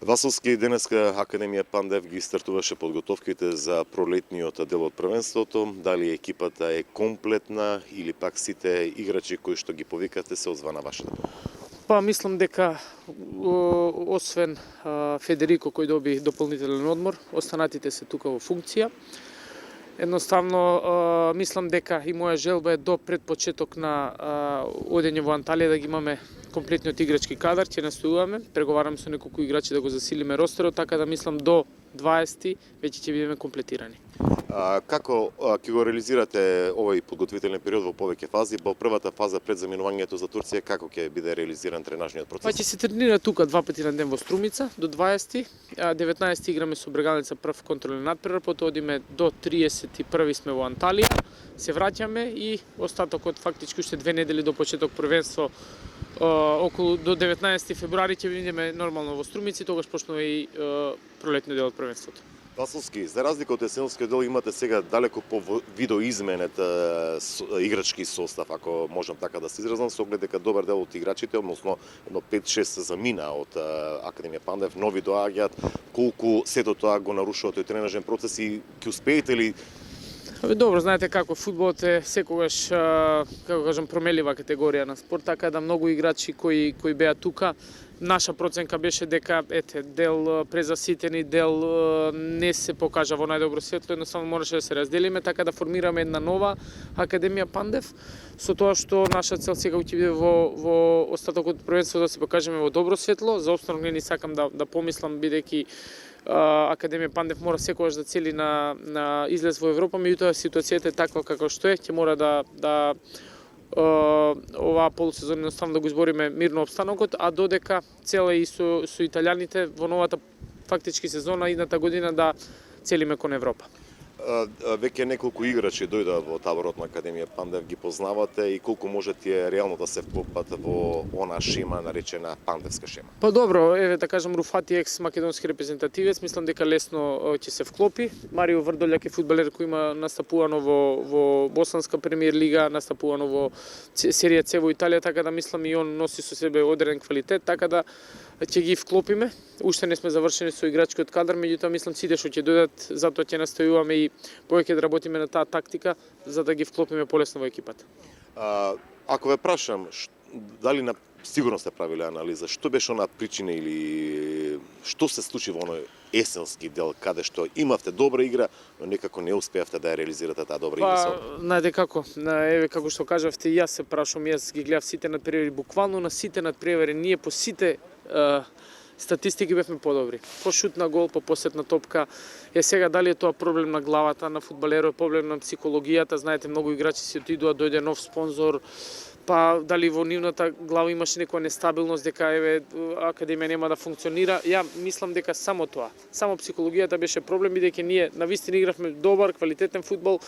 Василски, денеска Академија Пандев ги стартуваше подготовките за пролетниот дел од првенството. Дали екипата е комплетна или пак сите играчи кои што ги повикате се озвана вашата? Па мислам дека освен Федерико кој доби дополнителен одмор, останатите се тука во функција. Едноставно мислам дека и моја желба е до пред почеток на одење во Анталија да ги имаме комплетниот играчки кадар, ќе настојуваме, преговараме со неколку играчи да го засилиме ростерот, така да мислам до 20 веќе ќе бидеме комплетирани. Како ќе го реализирате овој подготвителен период во повеќе фази? Во првата фаза пред заминувањето за Турција, како ќе биде реализиран тренажниот процес? Па ќе се тренира тука 2 пати на ден во Струмица до 20, 19 играме со Брегалница прв контролен надпревар, потоа одиме до 31 сме во Анталија, се враќаме и остатокот фактички уште 2 недели до почеток првенство околу до 19 февруари ќе бидеме нормално во Струмици, тогаш почнува и пролетниот дел од првенството. Василски, за разлика од есенскиот дел имате сега далеко по видоизменет играчки состав, ако можам така да се изразам, со оглед дека добар дел од играчите, односно едно 5-6 замина од Академија Пандев, нови доаѓаат, колку сето тоа го нарушува тој тренажен процес и ќе успеете ли? Добро, знаете како фудбалот е секогаш, како кажам, промелива категорија на спорт, така да многу играчи кои беа тука, наша проценка беше дека дел презаситени, дел не се покажа во најдобро светло, едноставно мораше да се разделиме, така да формираме една нова Академија Пандев, со тоа што наша цел сега ќе биде во остатокот од првенството да се покажеме во добро светло. За останок не сакам да помислам, бидејќи Академија Пандев мора секогаш да цели на излез во Европа, меѓутоа ситуацијата е таква како што е, ќе мора да оваа полусезона едноставно да го избориме мирно обстанокот, а додека цела и со италијаните во новата фактички сезона идната година да целиме кон Европа. Веќе неколку играчи дојдоа во таборот на Академија Пандев, ги познавате и колку можете реално да се вклопат во она шема наречена пандевска шема? Па добро, еве да кажам, Руфати екс македонски репрезентативец, мислам дека лесно ќе се вклопи. Марио Врдољак е фудбалер кој има настапувано во Босанска премиер лига, настапувано во серија С во Италија, така да мислам и он носи со себе одреден квалитет, така да ќе ги вклопиме. Уште не сме завршени со играчкиот кадар, меѓутоа мислам сите што ќе дојдат, затоа ќе настојуваме и повеќе да работиме на таа тактика за да ги вклопиме полесно во екипата. Ако ве прашам, дали сигурно сте правиле анализа, што беше она причина или што се случи во оној есенски дел каде што имавте добра игра, но некако не успеавте да ја реализирате таа добра игра? Знаете како, еве како што кажавте, јас се прашувам, јас ги гледав сите надпревари, буквално на сите надпревари, ние по сите статистики бевме подобри. По шут на гол, по посет на топка. Сега дали е тоа проблем на главата на фудбалерот, проблем на психологијата, знаете, многу играчи си отидоа, дојде нов спонзор, па дали во нивната глава имаше некоја нестабилност дека еве Академија нема да функционира. Ја мислам дека само тоа, само психологијата беше проблем, бидејќи ние навистина игравме добар, квалитетен фудбал.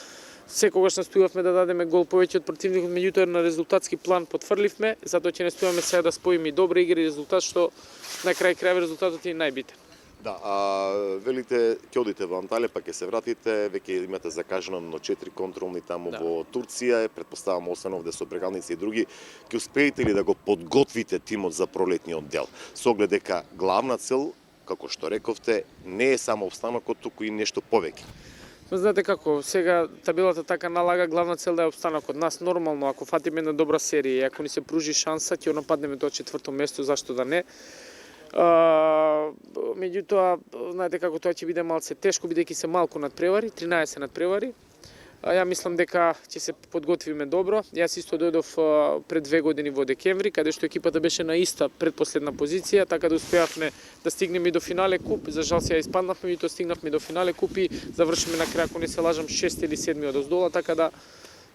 Секогаш настојувавме да дадеме гол повеќе од противникот, меѓутоа на резултатски план потврливме, затоа ќе настојуваме сега да споиме и добра игра и резултат, што на крај крајва резултатот е најбитен. Да, велите ќе одите во Анталија, па ќе се вратите, веќе имате закажано на 4 контролни таму во Турција, претпоставам освен овде со Брегалница и други, ќе успеете ли да го подготвите тимот за пролетниот дел? Со оглед дека главна цел, како што рековте, не е само обстанокот, туку и нешто повеќе. Знаете како, сега табелата така налага, главна цел да е обстанокот. Нас нормално, ако фатиме една добра серија и ако ни се пружи шанса, ќе нападнеме тоа 4-то место, зашто да не. Меѓутоа, знаете како, тоа ќе биде малце тешко, бидејќи се малку надпревари, 13 надпревари. Ја мислам дека ќе се подготвиме добро. Јас исто дојдов пред 2 години во декември, каде што екипата беше на иста предпоследна позиција, така да успеавме да стигнеме и до финале куп. За жал сега испаднавме и то стигнавме до финале куп и завршиме на крај, ако не се лажам, 6 или 7 од оздола, така да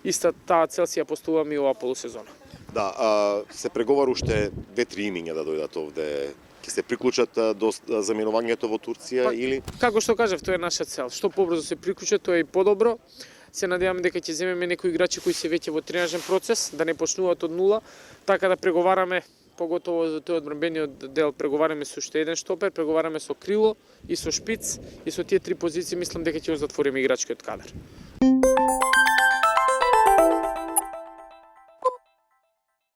иста таа цел си ја поставуваме и оваа полусезона. Да, се преговара уште 2-3 имиња да дојдат овде. Ќе се приклучат до заминувањето во Турција или? Како што кажав, тоа е наша цел. Што побрзо се приклучат, тоа е и подобро. Се надеваме дека ќе земеме некои играчи кои се веќе во тренажен процес, да не почнуваат од нула, така да преговараме, поготово за тој одбранбениот дел, преговараме со уште еден штопер, преговараме со крило и со шпиц, и со тие 3 позиции мислам дека ќе затвориме играчкиот кадар.